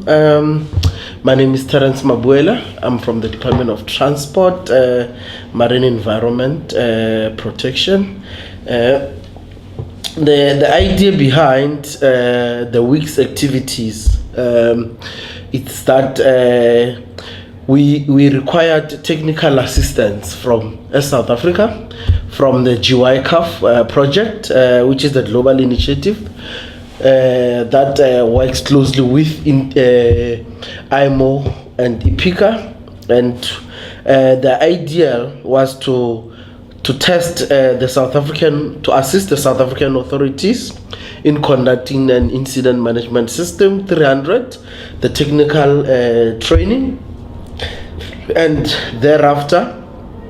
My name is Terence Mabuela. I'm from the Department of Transport, Marine Environment Protection. The idea behind the week's activities it's that we required technical assistance from South Africa, from the GYCAF project, which is the global initiative that works closely with IMO and IPICA, and the idea was to assist the South African authorities in conducting an incident management system 300, the technical training, and thereafter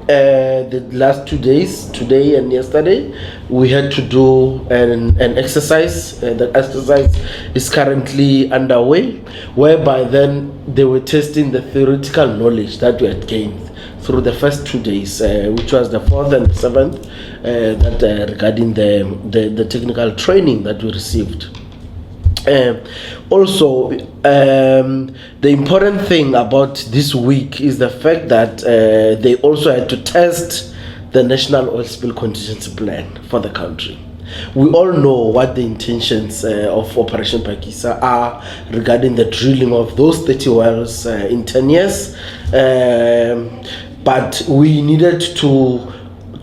the last 2 days, today and yesterday, we had to do an exercise. That exercise is currently underway, whereby then they were testing the theoretical knowledge that we had gained through the first 2 days, which was the 4th and the 7th, regarding the technical training that we received. Also, the important thing about this week is the fact that they also had to test the National Oil Spill Contingency Plan for the country. We all know what the intentions of Operation Pakisa are regarding the drilling of those 30 wells in 10 years, but we needed to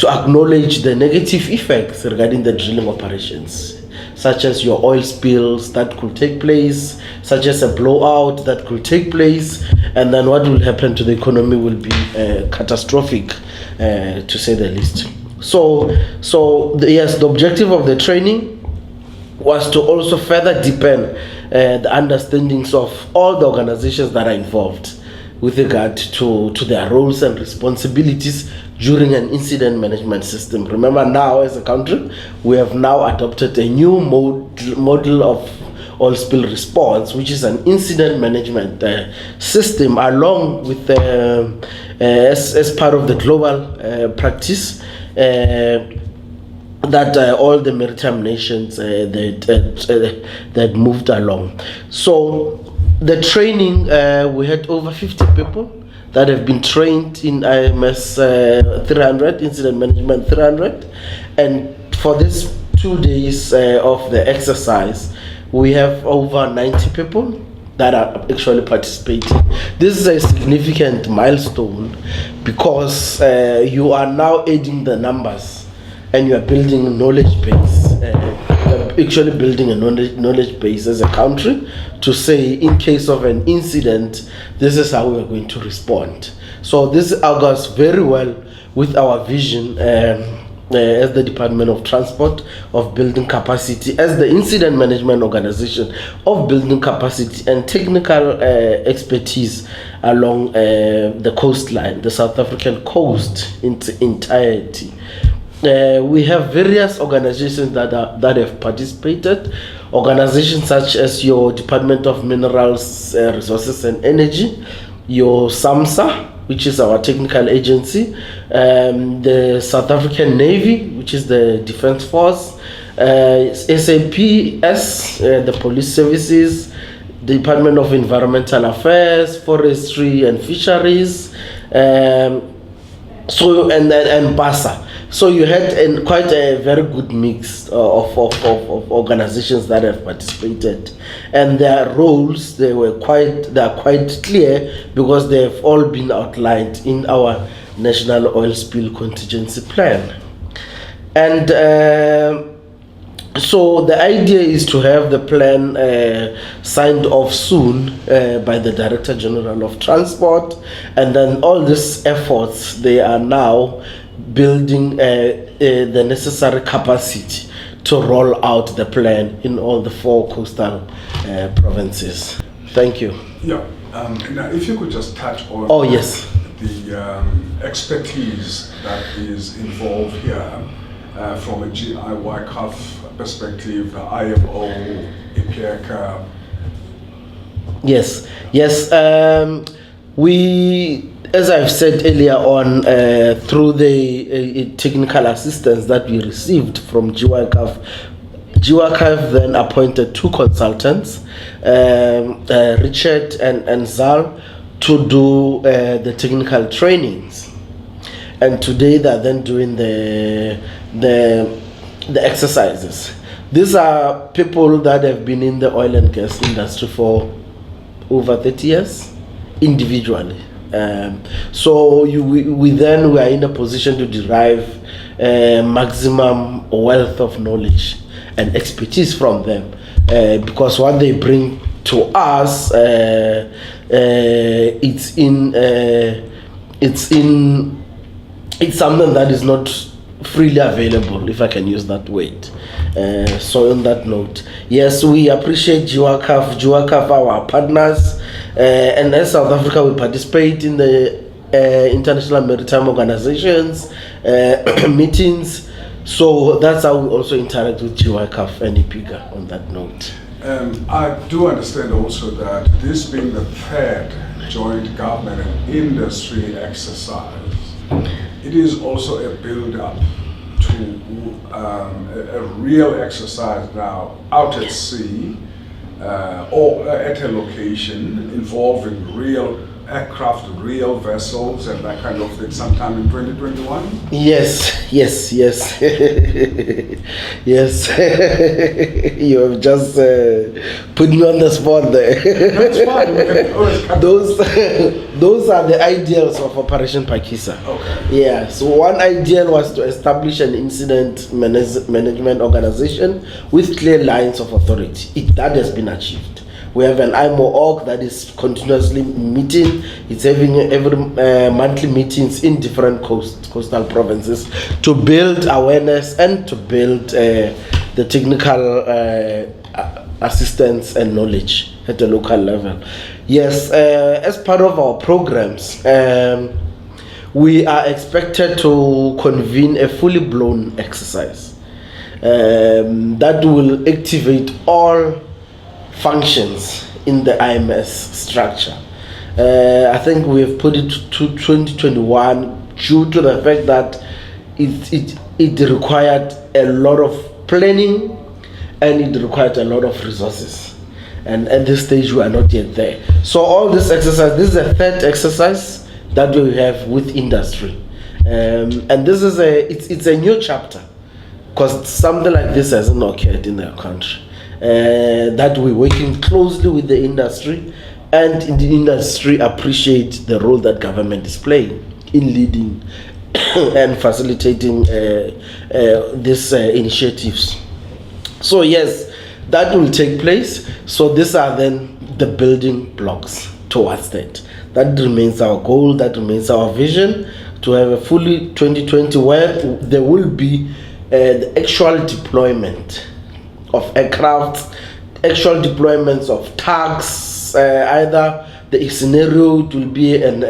acknowledge the negative effects regarding the drilling operations, such as your oil spills that could take place, such as a blowout that could take place, and then what will happen to the economy will be catastrophic, to say the least. Yes, the objective of the training was to also further deepen the understandings of all the organizations that are involved with regard to their roles and responsibilities during an incident management system. Remember, now as a country, we have now adopted a new model of oil spill response, which is an incident management system, along with as part of the global practice that all the maritime nations that moved along. So the training, we had over 50 people that have been trained in IMS 300, Incident Management 300. And for these 2 days of the exercise, we have over 90 people that are actually participating. This is a significant milestone because you are now adding the numbers and you are building a knowledge base. Actually building a knowledge base as a country to say, in case of an incident, this is how we are going to respond. So this augurs very well with our vision as the Department of Transport of building capacity, as the incident management organization of building capacity and technical expertise along the coastline, the South African coast in its entirety. We have various organizations that have participated. Organizations such as your Department of Minerals, Resources and Energy, your SAMSA, which is our technical agency, the South African Navy, which is the Defense Force, SAPS, the Police Services, the Department of Environmental Affairs, Forestry and Fisheries, and BASA. So you had quite a very good mix of organizations that have participated, and their roles they are quite clear because they have all been outlined in our National Oil Spill Contingency Plan. And so the idea is to have the plan signed off soon by the Director General of Transport, and then all these efforts, they are now building the necessary capacity to roll out the plan in all the 4 coastal provinces. Thank you. Yeah. Now, if you could just touch on the expertise that is involved here from a GIYCAF perspective, the IMO, IPICA. Yes. We, as I've said earlier on, through the technical assistance that we received from GYCAF, GeoArchive then appointed 2 consultants, Richard and Zal, to do the technical trainings. And today they're then doing the exercises. These are people that have been in the oil and gas industry for over 30 years individually. So we are in a position to derive maximum wealth of knowledge and expertise from them, because what they bring to us, it's something that is not freely available, if I can use that word. So on that note, yes, we appreciate GeoArchive, our partners, and as South Africa, we participate in the international maritime organizations meetings. So that's how we also interact with GeoArchive and IPIGA on that note. I do understand also that this being the 3rd joint government and industry exercise, it is also a build-up to a real exercise now out at sea or at a location involving real aircraft, real vessels, and that kind of thing, sometime in 2021? Yes. Yes. You have just put me on the spot there. That's fine. We can always cut those are the ideals of Operation Pakisa. Okay. Yeah. So one ideal was to establish an incident management organization with clear lines of authority. That has been achieved. We have an IMOrg that is continuously meeting. It's having every monthly meetings in different coastal provinces to build awareness and to build the technical assistance and knowledge at the local level. Yes, as part of our programs, we are expected to convene a fully blown exercise that will activate all functions in the IMS structure. I think we have put it to 2021 due to the fact that it required a lot of planning and it required a lot of resources. And at this stage, we are not yet there. So all this exercise, this is the 3rd exercise that we have with industry. And this is it's a new chapter, because something like this hasn't occurred in our country. That we're working closely with the industry, and in the industry appreciate the role that government is playing in leading and facilitating these initiatives. So yes, that will take place. So these are then the building blocks towards that. That remains our goal, that remains our vision, to have a fully 2020 where there will be the actual deployment of aircraft, actual deployments of tugs. Either the scenario will be an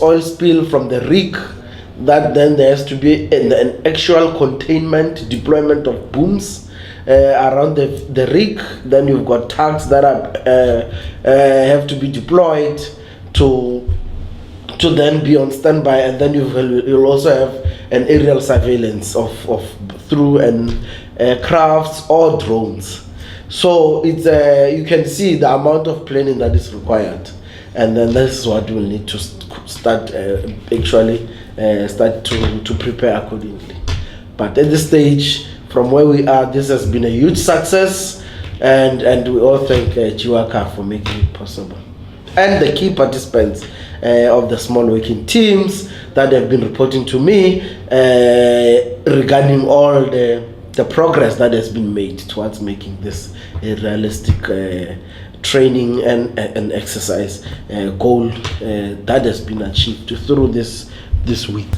oil spill from the rig, that then there has to be an actual containment, deployment of booms around the rig. Then you've got tugs that have to be deployed to then be on standby, and then you'll also have an aerial surveillance of through crafts or drones. So it's you can see the amount of planning that is required, and then this is what we'll need to start start to prepare accordingly. But at this stage, from where we are, this has been a huge success, and we all thank GeoArchive for making it possible, and the key participants of the small working teams that have been reporting to me regarding all the progress that has been made towards making this a realistic training and exercise goal that has been achieved through this week.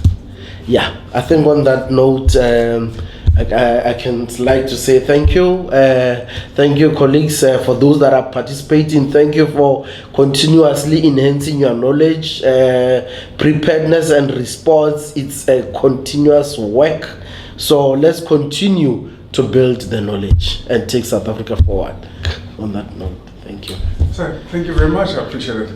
Yeah, I think on that note, I can like to say thank you. Thank you, colleagues, for those that are participating. Thank you for continuously enhancing your knowledge. Preparedness and response, it's a continuous work. So let's continue to build the knowledge and take South Africa forward. On that note, thank you. Sir, thank you very much. I appreciate it.